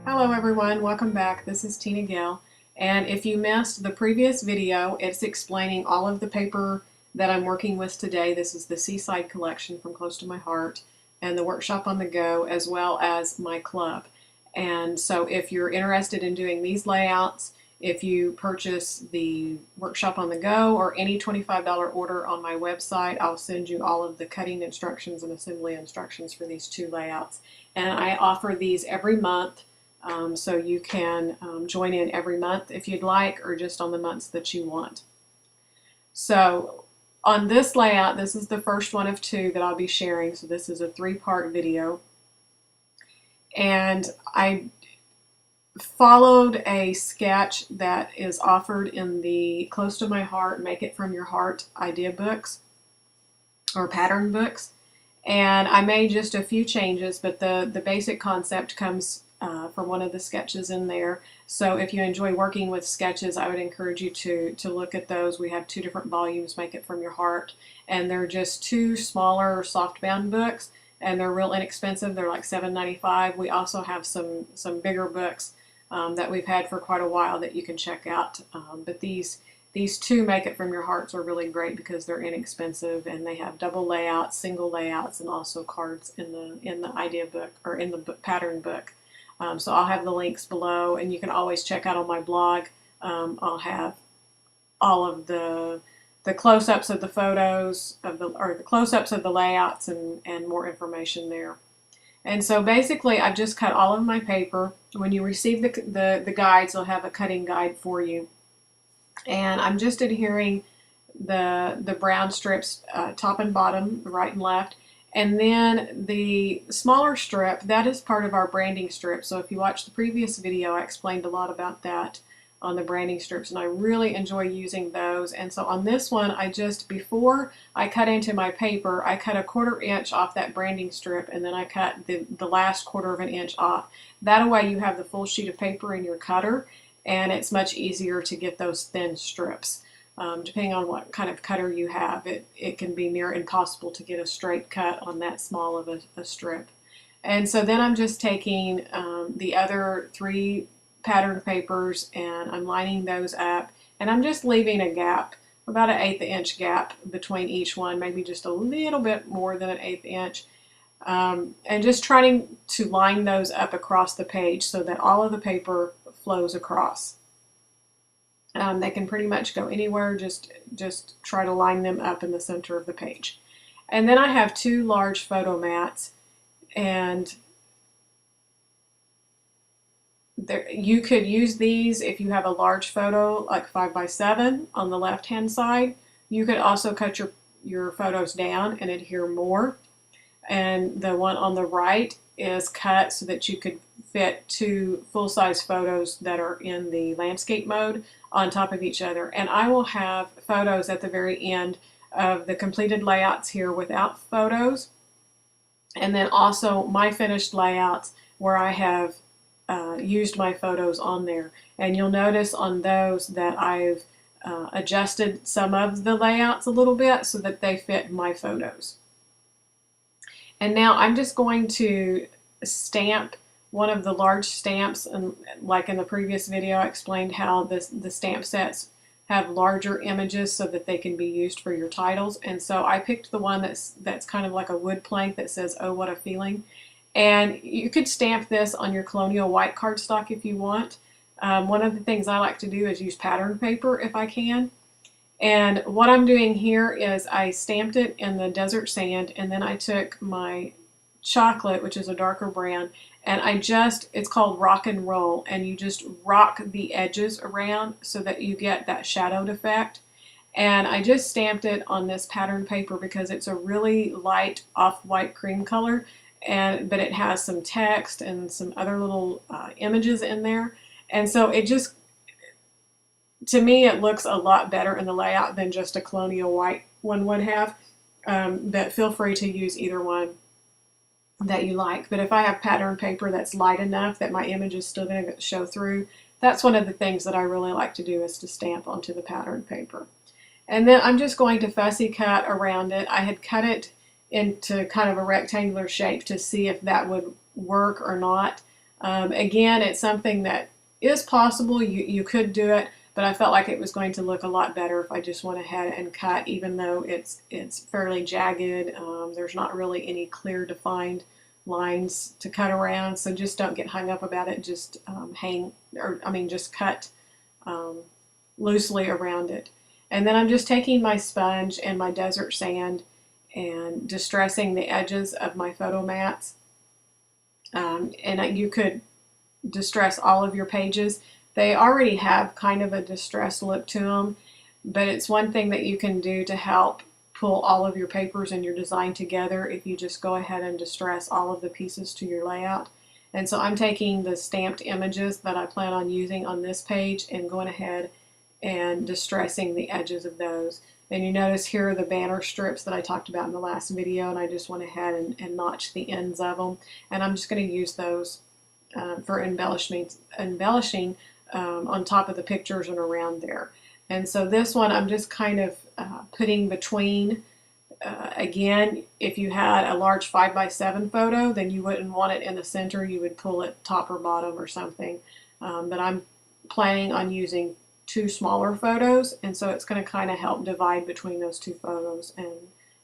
Hello everyone, welcome back. This is TinaGale, and if you missed the previous video, it's explaining all of the paper that I'm working with today. This is the Seaside collection from Close to My Heart and the Workshop on the Go, as well as my club. And so if you're interested in doing these layouts, if you purchase the Workshop on the Go or any $25 order on my website, I'll send you all of the cutting instructions and assembly instructions for these two layouts. And I offer these every month. So you can join in every month if you'd like, or just on the months that you want. So on this layout, this is the first one of two that I'll be sharing. So this is a three-part video. And I followed a sketch that is offered in the Close to My Heart, Make It From Your Heart idea books or pattern books. And I made just a few changes, but the basic concept comes from one of the sketches in there. So if you enjoy working with sketches, I would encourage you to look at those. We have two different volumes, Make It From Your Heart, and they're just two smaller softbound books, and they're real inexpensive. They're like $7.95. We also have some bigger books that we've had for quite a while that you can check out. But these two Make It From Your Hearts are really great because they're inexpensive, and they have double layouts, single layouts, and also cards in the idea book or in the pattern book. So I'll have the links below, and you can always check out on my blog. I'll have all of the close-ups of the photos or the close-ups of the layouts and more information there. And so basically, I've just cut all of my paper. When you receive the guides, they'll have a cutting guide for you. And I'm just adhering the brown strips top and bottom, right and left. And then the smaller strip, that is part of our branding strip. So if you watched the previous video, I explained a lot about that on the branding strips, and I really enjoy using those. And so on this one, before I cut into my paper, I cut a 1/4 inch off that branding strip, and then I cut the last 1/4 of an inch off. That way you have the full sheet of paper in your cutter, and it's much easier to get those thin strips. Depending on what kind of cutter you have, it can be near impossible to get a straight cut on that small of a strip. And so then I'm just taking the other 3 pattern papers, and I'm lining those up, and I'm just leaving a gap, about an 1/8 inch gap between each one, maybe just a little bit more than an 1/8 inch. And just trying to line those up across the page so that all of the paper flows across. They can pretty much go anywhere, just try to line them up in the center of the page. And then I have 2 large photo mats, and you could use these if you have a large photo, like 5x7 on the left-hand side. You could also cut your photos down and adhere more. And the one on the right is cut so that you could fit 2 full-size photos that are in the landscape mode on top of each other. And I will have photos at the very end of the completed layouts here without photos, and then also my finished layouts where I have used my photos on there. And you'll notice on those that I've adjusted some of the layouts a little bit so that they fit my photos. And now I'm just going to stamp one of the large stamps, and like in the previous video I explained how the stamp sets have larger images so that they can be used for your titles. And so I picked the one that's kind of like a wood plank that says, "Oh, what a feeling." And you could stamp this on your Colonial white cardstock if you want. One of the things I like to do is use pattern paper if I can. And what I'm doing here is I stamped it in the desert sand, and then I took my chocolate, which is a darker brown, and it's called rock and roll, and you just rock the edges around so that you get that shadowed effect. And I just stamped it on this pattern paper because it's a really light off-white cream color, but it has some text and some other little images in there. And so it just, to me, it looks a lot better in the layout than just a Colonial white one would have. But feel free to use either one that you like. But if I have pattern paper that's light enough that my image is still going to show through, that's one of the things that I really like to do, is to stamp onto the pattern paper. And then I'm just going to fussy cut around it. I had cut it into kind of a rectangular shape to see if that would work or not. Again, it's something that is possible. You could do it, but I felt like it was going to look a lot better if I just went ahead and cut, even though it's fairly jagged. There's not really any clear defined lines to cut around, so just don't get hung up about it. Just just cut loosely around it. And then I'm just taking my sponge and my desert sand and distressing the edges of my photo mats. And you could distress all of your pages. They already have kind of a distressed look to them, but it's one thing that you can do to help pull all of your papers and your design together if you just go ahead and distress all of the pieces to your layout. And so I'm taking the stamped images that I plan on using on this page and going ahead and distressing the edges of those. And you notice here are the banner strips that I talked about in the last video, and I just went ahead and notched the ends of them. And I'm just going to use those for embellishing on top of the pictures and around there. And so this one I'm just kind of putting between. Again, if you had a large 5x7 photo, then you wouldn't want it in the center. You would pull it top or bottom or something. But I'm planning on using 2 smaller photos, and so it's going to kind of help divide between those 2 photos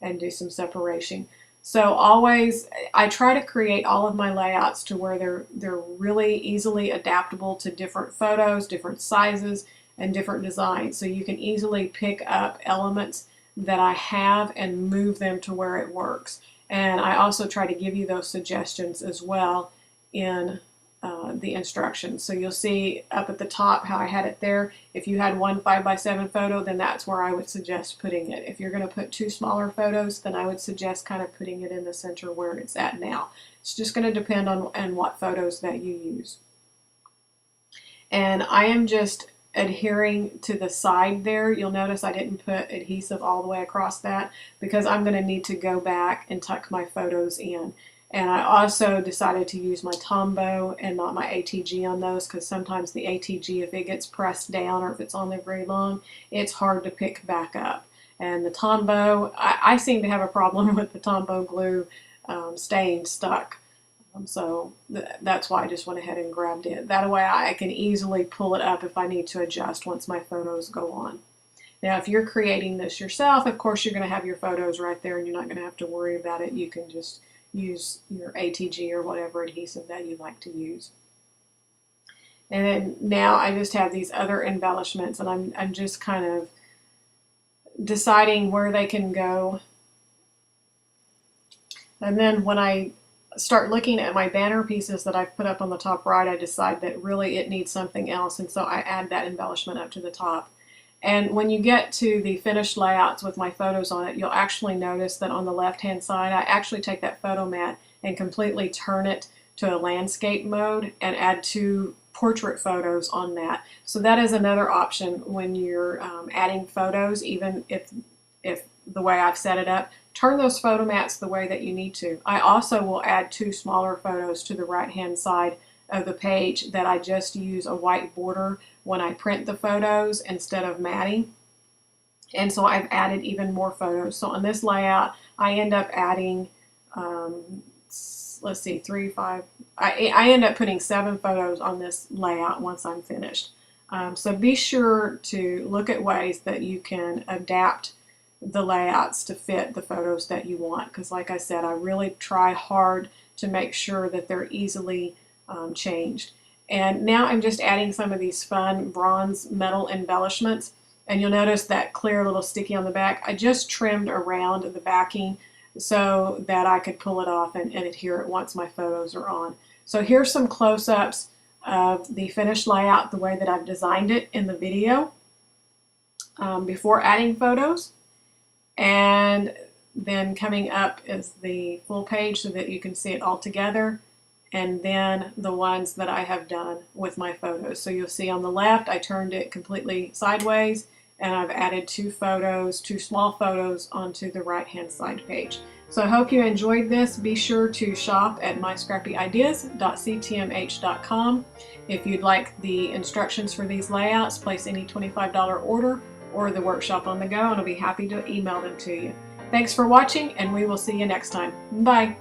and do some separation. So always, I try to create all of my layouts to where they're really easily adaptable to different photos, different sizes, and different designs. So you can easily pick up elements that I have and move them to where it works. And I also try to give you those suggestions as well in the instructions. So you'll see up at the top how I had it there. If you had one 5x7 photo, then that's where I would suggest putting it. If you're going to put 2 smaller photos, then I would suggest kind of putting it in the center where it's at now. It's just going to depend on what photos that you use. And I am just adhering to the side there. You'll notice I didn't put adhesive all the way across that because I'm going to need to go back and tuck my photos in. And I also decided to use my Tombow and not my ATG on those, because sometimes the ATG, if it gets pressed down or if it's on there very long, it's hard to pick back up. And the Tombow, I seem to have a problem with the Tombow glue staying stuck. So that's why I just went ahead and grabbed it. That way I can easily pull it up if I need to adjust once my photos go on. Now, if you're creating this yourself, of course you're going to have your photos right there and you're not going to have to worry about it. You can just use your ATG or whatever adhesive that you like to use. And then now I just have these other embellishments, and I'm just kind of deciding where they can go. And then when I start looking at my banner pieces that I've put up on the top right, I decide that really it needs something else, and so I add that embellishment up to the top. And when you get to the finished layouts with my photos on it, you'll actually notice that on the left-hand side, I actually take that photo mat and completely turn it to a landscape mode and add 2 portrait photos on that. So that is another option when you're adding photos, even if the way I've set it up. Turn those photo mats the way that you need to. I also will add 2 smaller photos to the right-hand side of the page that I just use a white border when I print the photos instead of matting. And so I've added even more photos. So on this layout, I end up adding, let's see, 3, 5, I end up putting 7 photos on this layout once I'm finished. So be sure to look at ways that you can adapt the layouts to fit the photos that you want, because like I said, I really try hard to make sure that they're easily changed. And now I'm just adding some of these fun bronze metal embellishments, and you'll notice that clear little sticky on the back. I just trimmed around the backing so that I could pull it off and adhere it once my photos are on. So here's some close-ups of the finished layout the way that I've designed it in the video before adding photos. And then coming up is the full page so that you can see it all together, and then the ones that I have done with my photos. So you'll see on the left I turned it completely sideways, and I've added 2 photos, 2 small photos onto the right hand side page. So I hope you enjoyed this. Be sure to shop at myscrappyideas.ctmh.com. If you'd like the instructions for these layouts, place any $25 order or the workshop on the go, and I'll be happy to email them to you. Thanks for watching, and we will see you next time. Bye.